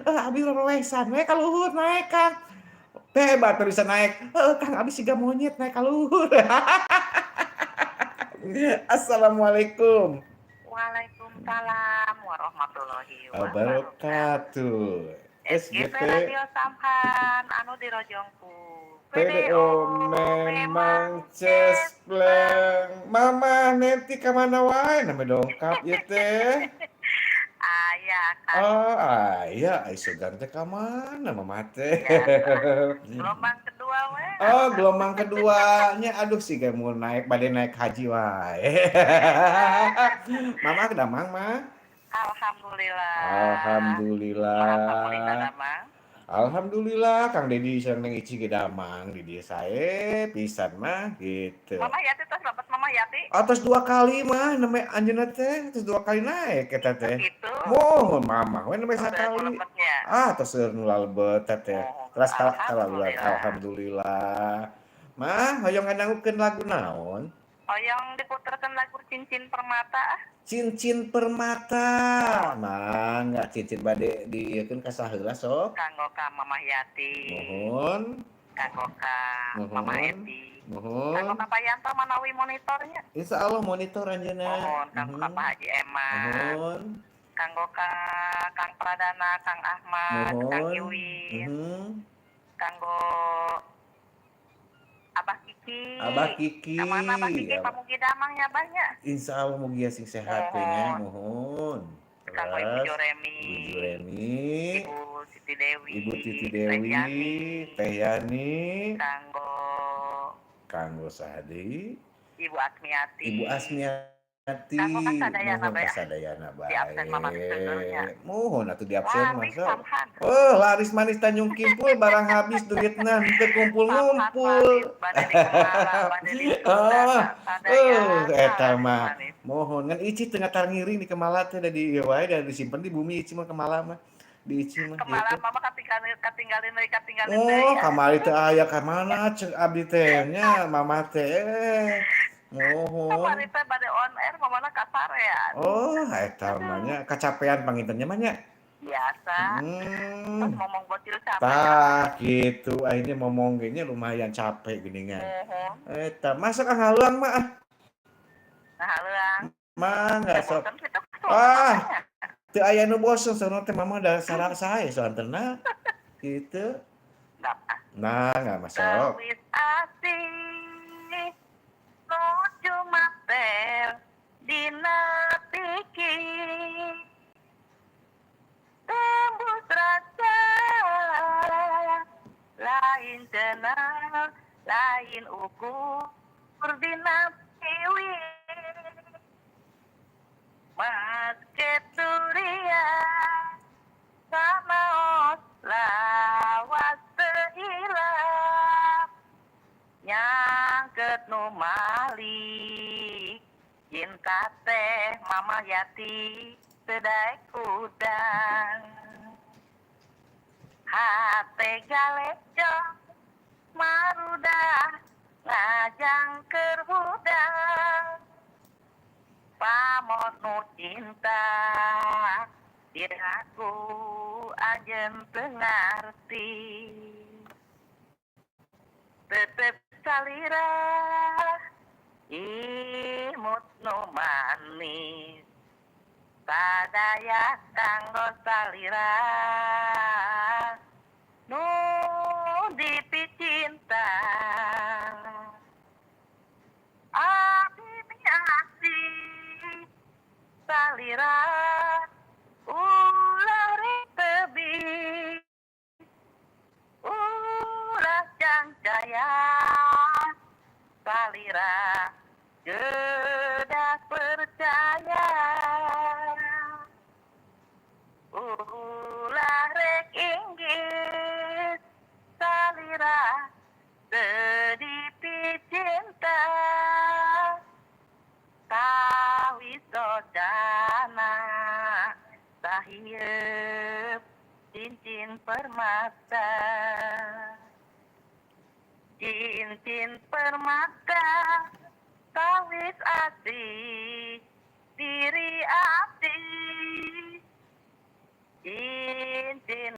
Abi rowesan we ka luhur naek Kang. Hebat teu bisa naek. Kang abi siga monyet naek ka luhur. Assalamualaikum. Waalaikumsalam warahmatullahi wabarakatuh. Wabarakatuh. SGP SGP Radio Samhan anu di Rojongku. PDO PDO memang memang cespleng. cespleng. Mama nanti ka mana wae na dongkap ieu teh. Ayah kan Oh, aya ai sugan teh ka mana Mama teh. biasa. Gelombang kedua we. Oh, gelombang keduanya. Aduh siga mau naik bade naik haji wae. Mama damang mah? Alhamdulillah. Kumaha pamulingna Alhamdulillah. damang? Alhamdulillah Kang Dedi sareng Ici ge damang di dieu sae pisan mah gitu. Mama Yati tos dapat Mama Yati. Atos 2 kali mah neme anjeunna teh, atos 2 kali naek eta teh. Gitu. Mohon Mamah we neme Udah sakali. lepetnya. Tos seueur nu lalebet teh. Oh, Teras kalaburan alhamdulillah. alhamdulillah. Mah hoyong ngadangukeun lagu naon? Hoyong diputerkeun lagu Cincin Permata. Cincin Permata. Mangga cincin bade dieukeun ka saheula sok. Kanggo ka Mama Yati. Mohon. Kanggo ka Mama Eti. Kanggo Mohon. ka Pak Yanto manawi monitornya. Insyaallah monitor anjeunna. Mohon kanggo ka Pak Haji Eman. Mohon. Kanggo ka Kang Pradana, Kang Ahmad, Kang Mohon. Iwin. Kanggo Abah Kiki. Abah Kiki. Kamana Abah Kiki pamugi damangnya banyak. Insyaallah mugi sing sehat teh nya, mohon. Kanggo Ibu Joremi. Ibu Remi. Ibu Siti Dewi. Ibu Titi Teh Dewi, Yani. Teh Yani, Kanggo Sadi, Ibu Asmiati. Ibu Asmiati, Kanggo kasadayana mohon bae. kasadayana bae. Di absen Mama seungeurnya. Mohon atuh di absen Laris masa. Samhan. Laris manis Tanjung Kimpul barang habis duitna teu kumpul-ngumpul. Bade di Kemala, bade di Sunda, sadayana. Eta laris mah manis. mohon ngan Ici teu ngatar ngiring di Kemala teh da di ieu wae da disimpen di bumi Ici mah Kemala mah. Di Ici mah Kemala gitu. Mama katinggalin deui Oh, kamari teu aya ka mana ceuk abdi teh nya Mama teh. Mohon. Kamari teh bade on air mamana kasarean. Oh, eta mah nya kacapean pangintennya mah nya. Biasa. Terus ngomong bocil capek. Tah gitu akhirnya ngomong ge nya lumayan capek geuningan. Eta masa Kang Haluang mah Nah, heulang. Mangga sok. Bosen kita Teu aya nu bosen soalna teh Mama da sarang sae soantena. Gitu. Nah, enggak masuk. Wis asih nuju mater dina tiki tembus rasa lain cenah lain ukur dina piwi mas keturia sanaos lawas teuilap nyangket nu malik cinta teh Mama Yati sedai udang hate galecong marudah ngajang keur budang pamot nu cinta diraku ajen teu ngarti tetep salira imut nu manis sadaya kanggo salira nu dipicinta abdi asih salira ulah tebih ulah jaya salira gedah percaya ulah rek inggit salira dipicinta kawisodana sahieup cincin permata cincin permata kawis asih diri abdi cincin